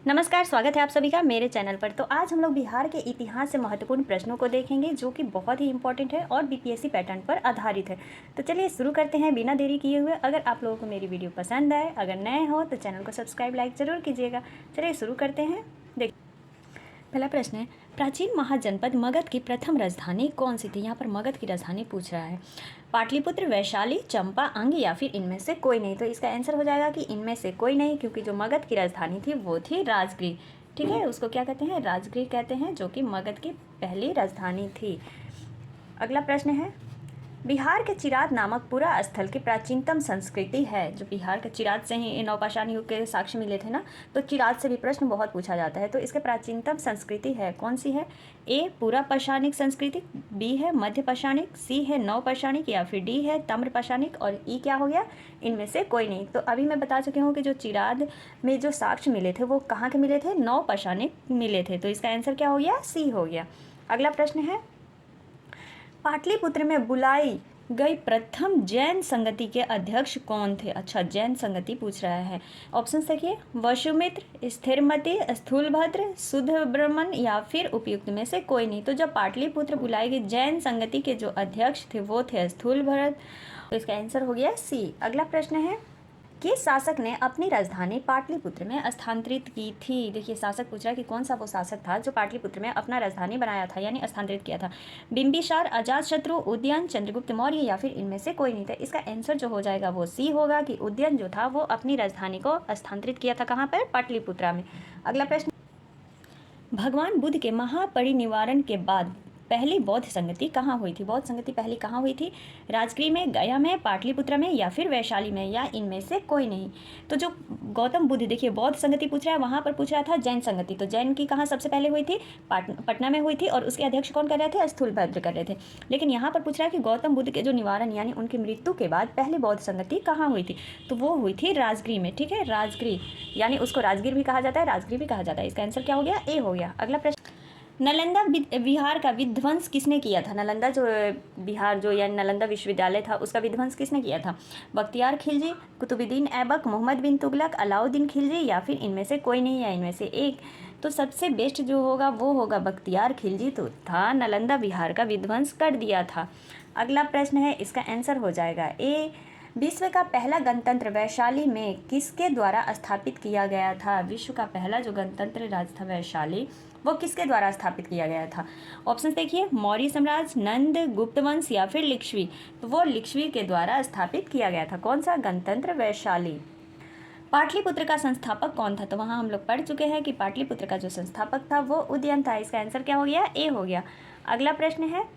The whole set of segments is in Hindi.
नमस्कार, स्वागत है आप सभी का मेरे चैनल पर। तो आज हम लोग बिहार के इतिहास से महत्वपूर्ण प्रश्नों को देखेंगे जो कि बहुत ही इंपॉर्टेंट है और बीपीएससी पैटर्न पर आधारित है। तो चलिए शुरू करते हैं बिना देरी किए हुए। अगर आप लोगों को मेरी वीडियो पसंद आए, अगर नए हो तो चैनल को सब्सक्राइब लाइक ज़रूर कीजिएगा। चलिए शुरू करते हैं। देखिए, पहला प्रश्न है, प्राचीन महाजनपद मगध की प्रथम राजधानी कौन सी थी। यहाँ पर मगध की राजधानी पूछ रहा है। पाटलिपुत्र, वैशाली, चंपा, अंग या फिर इनमें से कोई नहीं। तो इसका आंसर हो जाएगा कि इनमें से कोई नहीं, क्योंकि जो मगध की राजधानी थी वो थी राजगृह। ठीक है, उसको क्या कहते हैं, राजगृह कहते हैं, जो कि मगध की पहली राजधानी थी। अगला प्रश्न है, बिहार के चिराद नामक पुरा स्थल की प्राचीनतम संस्कृति है। जो बिहार के चिराद से ही नवपाषाण युग के साक्ष्य मिले थे ना, तो चिराद से भी प्रश्न बहुत पूछा जाता है। तो इसके प्राचीनतम संस्कृति है कौन सी है। ए पुरा पाषाणिक संस्कृति, बी है मध्य पाषाणिक, सी है नवपाषाणिक या फिर डी है ताम्र पाषाणिक और ई क्या हो गया, इनमें से कोई नहीं। तो अभी मैं बता चुकी हूँ कि जो चिराद में जो साक्ष्य मिले थे वो कहाँ के मिले थे, नवपाषाणिक मिले थे। तो इसका आंसर क्या हो गया, सी हो गया। अगला प्रश्न है, पाटलिपुत्र में बुलाई गई प्रथम जैन संगति के अध्यक्ष कौन थे। अच्छा, जैन संगति पूछ रहा है। ऑप्शन देखिए, वसुमित्र, स्थिरमति, स्थूलभद्र, शुद्धब्रह्मण या फिर उपयुक्त में से कोई नहीं। तो जब पाटलिपुत्र बुलाई गई जैन संगति के जो अध्यक्ष थे वो थे स्थूलभद्र। तो इसका आंसर हो गया सी। अगला प्रश्न है, किस शासक ने अपनी राजधानी पाटलिपुत्र में स्थानांतरित की थी। देखिए, शासक पूछ रहा है कि कौन सा वो शासक था जो पाटलिपुत्र में अपना राजधानी बनाया था यानी स्थानांतरित किया था। बिंबिसार, अजातशत्रु, उदयन, चंद्रगुप्त मौर्य या फिर इनमें से कोई नहीं था। इसका आंसर जो हो जाएगा वो सी होगा कि उदयन जो था वो अपनी राजधानी को स्थानांतरित किया था। कहाँ पर, पाटलिपुत्रा में। अगला प्रश्न, भगवान बुद्ध के महापरिनिर्वाण के बाद पहली बौद्ध संगति कहाँ हुई थी। बौद्ध संगति पहली कहाँ हुई थी, राजगृह में, गया में, पाटलिपुत्र में या फिर वैशाली में या इनमें से कोई नहीं। तो जो गौतम बुद्ध, देखिए बौद्ध संगति पूछ रहा है, वहाँ पर पूछ रहा था जैन संगति। तो जैन की कहाँ सबसे पहले हुई थी, पटना में हुई थी और उसके अध्यक्ष कौन कर रहे थे, स्थूलभद्र कर रहे थे। लेकिन यहाँ पर पूछ रहा है कि गौतम बुद्ध के जो निवारण यानी उनकी मृत्यु के बाद पहली बौद्ध संगति कहाँ हुई थी। तो वो हुई थी राजगृह में। ठीक है, राजगृह यानी उसको राजगीर भी कहा जाता है, राजगृह भी कहा जाता है। इसका आंसर क्या हो गया, ए हो गया। अगला प्रश्न, नालंदा विहार का विध्वंस किसने किया था। नालंदा जो बिहार जो यानी नालंदा विश्वविद्यालय था उसका विध्वंस किसने किया था। बख्तियार खिलजी, कुतुबुद्दीन ऐबक, मोहम्मद बिन तुगलक, अलाउद्दीन खिलजी या फिर इनमें से कोई नहीं या इनमें से एक। तो सबसे बेस्ट जो होगा वो होगा बख्तियार खिलजी, तो था नालंदा विहार का विध्वंस कर दिया था। अगला प्रश्न है, इसका आंसर हो जाएगा ए। विश्व का पहला गणतंत्र वैशाली में किसके द्वारा स्थापित किया गया था। विश्व का पहला जो गणतंत्र राज्य था वैशाली, वो किसके द्वारा स्थापित किया गया था। ऑप्शन देखिए, मौर्य साम्राज्य, नंद, गुप्त वंश या फिर लिच्छवी। तो वो लिच्छवी के द्वारा स्थापित किया गया था। कौन सा, गणतंत्र वैशाली। पाटलिपुत्र का संस्थापक कौन था। तो वहाँ हम लोग पढ़ चुके हैं कि पाटलिपुत्र का जो संस्थापक था वो उदयन था। इसका आंसर क्या हो गया, ए हो गया। अगला प्रश्न है,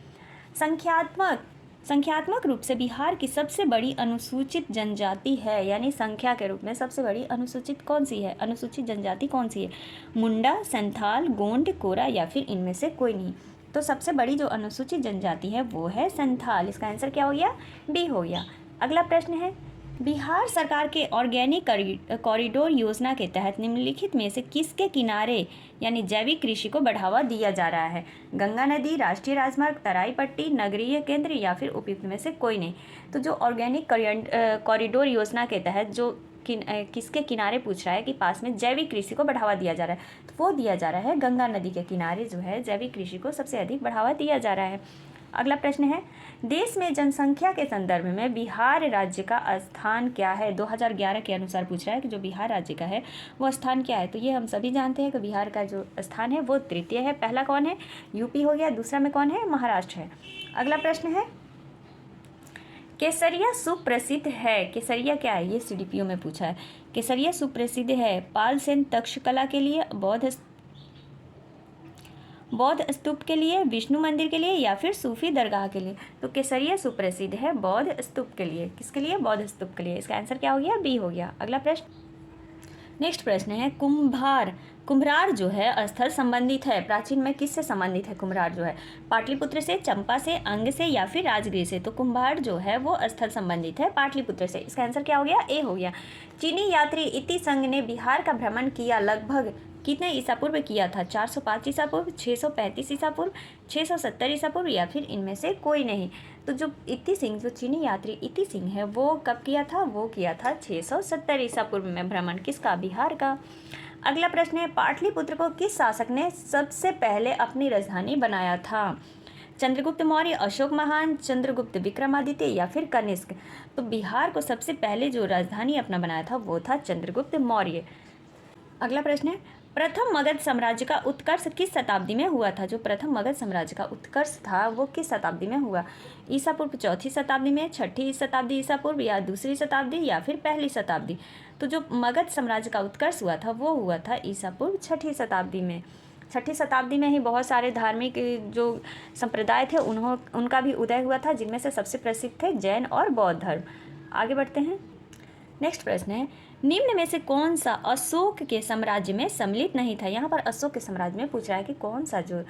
संख्यात्मक रूप से बिहार की सबसे बड़ी अनुसूचित जनजाति है यानी संख्या के रूप में सबसे बड़ी अनुसूचित कौन सी है, अनुसूचित जनजाति कौन सी है। मुंडा, संथाल, गोंड, कोरा या फिर इनमें से कोई नहीं। तो सबसे बड़ी जो अनुसूचित जनजाति है वो है संथाल। इसका आंसर क्या हो गया, बी हो गया। अगला प्रश्न है, बिहार सरकार के ऑर्गेनिक कॉरिडोर योजना के तहत निम्नलिखित में से किसके किनारे यानी जैविक कृषि को बढ़ावा दिया जा रहा है। गंगा नदी, राष्ट्रीय राजमार्ग, तराई पट्टी, नगरीय केंद्र या फिर उपयुक्त में से कोई नहीं। तो जो ऑर्गेनिक कॉरिडोर योजना के तहत जो किसके किनारे पूछ रहा है कि पास में जैविक कृषि को बढ़ावा दिया जा रहा है, तो वो दिया जा रहा है गंगा नदी के किनारे जो है जैविक कृषि को सबसे अधिक बढ़ावा दिया जा रहा है। अगला प्रश्न है, देश में जनसंख्या के संदर्भ में बिहार राज्य का स्थान क्या है। 2011 के अनुसार पूछ रहा है कि जो बिहार राज्य का है वो स्थान क्या है। तो ये हम सभी जानते हैं कि बिहार का जो स्थान है वो तृतीय है। पहला कौन है, यूपी हो गया, दूसरा में कौन है, महाराष्ट्र है। अगला प्रश्न है, केसरिया सुप्रसिद्ध है। केसरिया क्या है, ये सीडीपीओ में पूछा है। केसरिया सुप्रसिद्ध है पाल सेन तक्षकला के लिए, बौद्ध स्तूप के लिए, विष्णु मंदिर के लिए या फिर सूफी दरगाह के लिए। तो केसरिया सुप्रसिद्ध है बौद्ध स्तूप के लिए। किसके लिए, बौद्ध स्तूप के लिए। इसका आंसर क्या हो गया, बी हो गया। अगला प्रश्न, नेक्स्ट प्रश्न है, कुम्भरार जो है स्थल संबंधित है, प्राचीन में किससे संबंधित है। कुम्भरार जो है पाटलिपुत्र से, चंपा से, अंग से या फिर राजगृह से। तो कुम्भरार जो है वो स्थल संबंधित है पाटलिपुत्र से। इसका आंसर क्या हो गया, ए हो गया। चीनी यात्री इति संघ ने बिहार का भ्रमण किया लगभग कितने ईसा पूर्व किया था। 405 ईसा पूर्व, 635 ईसा पूर्व, 670 ईसा पूर्व या फिर इनमें से कोई नहीं। तो जो इति सिंह, जो चीनी यात्री इति सिंह है वो कब किया था, वो किया था 670 ईसा पूर्व में भ्रमण किसका, बिहार का। अगला प्रश्न है, पाटलिपुत्र को किस शासक ने सबसे पहले अपनी राजधानी बनाया था? चंद्रगुप्त मौर्य, अशोक महान, चंद्रगुप्त विक्रमादित्य या फिर कनिष्क? तो बिहार को सबसे पहले जो राजधानी अपना बनाया था वो था चंद्रगुप्त मौर्य। अगला प्रश्न है, प्रथम मगध साम्राज्य का उत्कर्ष किस शताब्दी में हुआ था? जो प्रथम मगध साम्राज्य का उत्कर्ष था वो किस शताब्दी में हुआ? ईसा पूर्व चौथी शताब्दी में, छठी शताब्दी ईसा पूर्व, या दूसरी शताब्दी, या फिर पहली शताब्दी? तो जो मगध साम्राज्य का उत्कर्ष हुआ था वो हुआ था ईसा पूर्व छठी शताब्दी में। छठी शताब्दी में ही बहुत सारे धार्मिक जो संप्रदाय थे उनका भी उदय हुआ था, जिनमें से सबसे प्रसिद्ध थे जैन और बौद्ध धर्म। आगे बढ़ते हैं। नेक्स्ट प्रश्न है, निम्न में से कौन सा अशोक के साम्राज्य में सम्मिलित नहीं था? यहाँ पर अशोक के साम्राज्य में पूछ रहा है कि कौन सा जो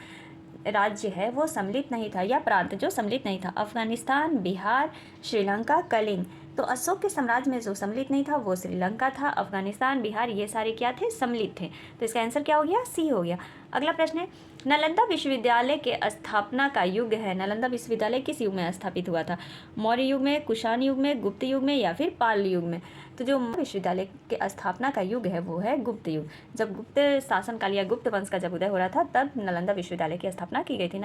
राज्य है वो सम्मिलित नहीं था या प्रांत जो सम्मिलित नहीं था? अफगानिस्तान, बिहार, श्रीलंका, कलिंग। तो अशोक के साम्राज्य में जो सम्मिलित नहीं था वो श्रीलंका था, अफगानिस्तान, बिहार ये सारे क्या थे? सम्मिलित थे। तो इसका आंसर क्या हो गया? सी हो गया। अगला प्रश्न है, नालंदा विश्वविद्यालय के स्थापना का युग है? नालंदा विश्वविद्यालय किस युग में स्थापित हुआ था? मौर्य युग में, कुषाण युग में, गुप्त युग में या फिर पाल युग में? तो जो विश्वविद्यालय के स्थापना का युग है वो है गुप्त युग। जब गुप्त शासनकाल या गुप्त वंश का जब उदय हो रहा था तब नालंदा विश्वविद्यालय की स्थापना की गई थी।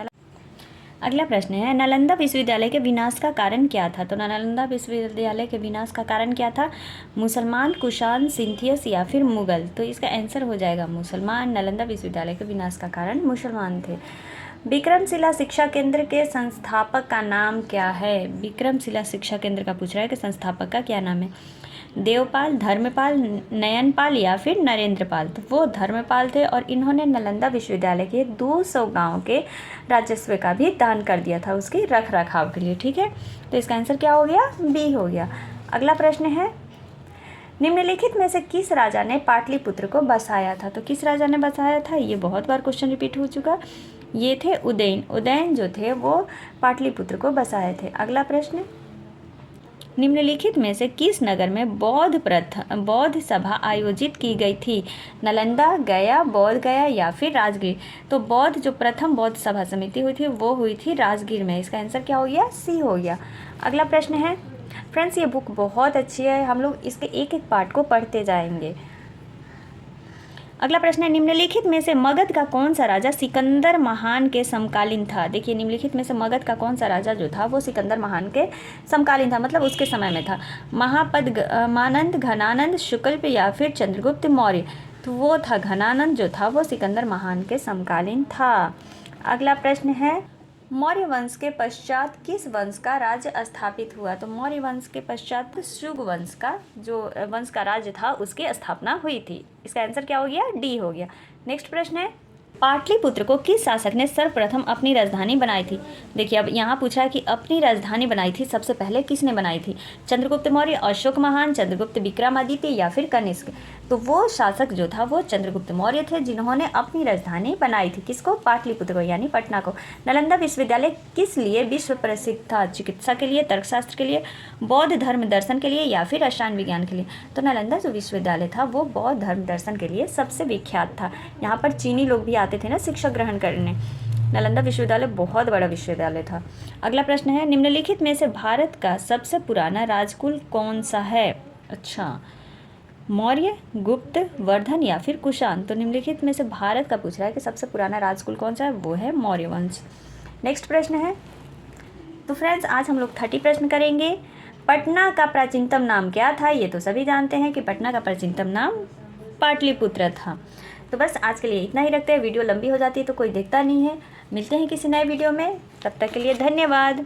अगला प्रश्न है, नालंदा विश्वविद्यालय के विनाश का कारण क्या था? तो नालंदा विश्वविद्यालय के विनाश का कारण क्या था? मुसलमान, कुषाण, सिंथियस या फिर मुगल? तो इसका आंसर हो जाएगा मुसलमान। नालंदा विश्वविद्यालय के विनाश का कारण मुसलमान थे। विक्रमशिला शिक्षा केंद्र के संस्थापक का नाम क्या है? विक्रमशिला शिक्षा केंद्र का पूछ रहा है कि संस्थापक का क्या नाम है? देवपाल, धर्मपाल, नयनपाल या फिर नरेंद्रपाल? तो वो धर्मपाल थे और इन्होंने नालंदा विश्वविद्यालय के 200 गांव के राजस्व का भी दान कर दिया था उसके रख रखाव के लिए। ठीक है, तो इसका आंसर क्या हो गया? बी हो गया। अगला प्रश्न है, निम्नलिखित में से किस राजा ने पाटलिपुत्र को बसाया था? तो किस राजा ने बसाया था? ये बहुत बार क्वेश्चन रिपीट हो चुका। ये थे उदयन। उदयन जो थे वो पाटलिपुत्र को बसाए थे। अगला प्रश्न, निम्नलिखित में से किस नगर में बौद्ध सभा आयोजित की गई थी? नालंदा, गया, बोध गया या फिर राजगीर? तो बौद्ध जो प्रथम बौद्ध सभा समिति हुई थी वो हुई थी राजगीर में। इसका आंसर क्या हो गया? सी हो गया। अगला प्रश्न है, फ्रेंड्स ये बुक बहुत अच्छी है, हम लोग इसके एक एक पार्ट को पढ़ते जाएंगे। अगला प्रश्न है, निम्नलिखित में से मगध का कौन सा राजा सिकंदर महान के समकालीन था? देखिए, निम्नलिखित में से मगध का कौन सा राजा जो था वो सिकंदर महान के समकालीन था, मतलब उसके समय में था। महापद, मानंद, घनानंद, शुक्ल या फिर चंद्रगुप्त मौर्य? तो वो था घनानंद जो था वो सिकंदर महान के समकालीन था। अगला प्रश्न है, मौर्य वंश के पश्चात किस वंश का राज्य स्थापित हुआ? तो मौर्य वंश के पश्चात शुग वंश का जो वंश का राज्य था उसकी स्थापना हुई थी। इसका आंसर क्या हो गया? डी हो गया। नेक्स्ट प्रश्न है, पाटलिपुत्र को किस शासक ने सर्वप्रथम अपनी राजधानी बनाई थी? देखिए, अब यहाँ पूछा है कि अपनी राजधानी बनाई थी सबसे पहले किसने बनाई थी? चंद्रगुप्त मौर्य, अशोक महान, चंद्रगुप्त विक्रमादित्य या फिर कनिष्क? तो वो शासक जो था वो चंद्रगुप्त मौर्य थे जिन्होंने अपनी राजधानी बनाई थी। किसको? पाटलिपुत्र को यानी पटना को। नालंदा विश्वविद्यालय किस लिए विश्व प्रसिद्ध था? चिकित्सा के लिए, तर्कशास्त्र के लिए, बौद्ध धर्म दर्शन के लिए या फिर रसायन विज्ञान के लिए? तो नालंदा जो विश्वविद्यालय था वो बौद्ध धर्म दर्शन के लिए सबसे विख्यात था। यहाँ पर चीनी लोग भी आते थे ना शिक्षा ग्रहण करने। नालंदा विश्वविद्यालय बहुत बड़ा विश्वविद्यालय था। अगला प्रश्न है, निम्नलिखित में से भारत का सबसे पुराना राजकुल कौन सा है? अच्छा, मौर्य, गुप्त, वर्धन या फिर कुषाण? तो निम्नलिखित में से भारत का पूछ रहा है कि सबसे पुराना राजकुल कौन सा है? वो है मौर्य वंश। नेक्स्ट प्रश्न है, तो फ्रेंड्स आज हम लोग 30 प्रश्न करेंगे। पटना का प्राचीनतम नाम क्या था? ये तो सभी जानते हैं कि पटना का प्राचीनतम नाम पाटलिपुत्र था। तो बस आज के लिए इतना ही रखते हैं। वीडियो लंबी हो जाती है तो कोई देखता नहीं है। मिलते हैं किसी नए वीडियो में, तब तक के लिए धन्यवाद।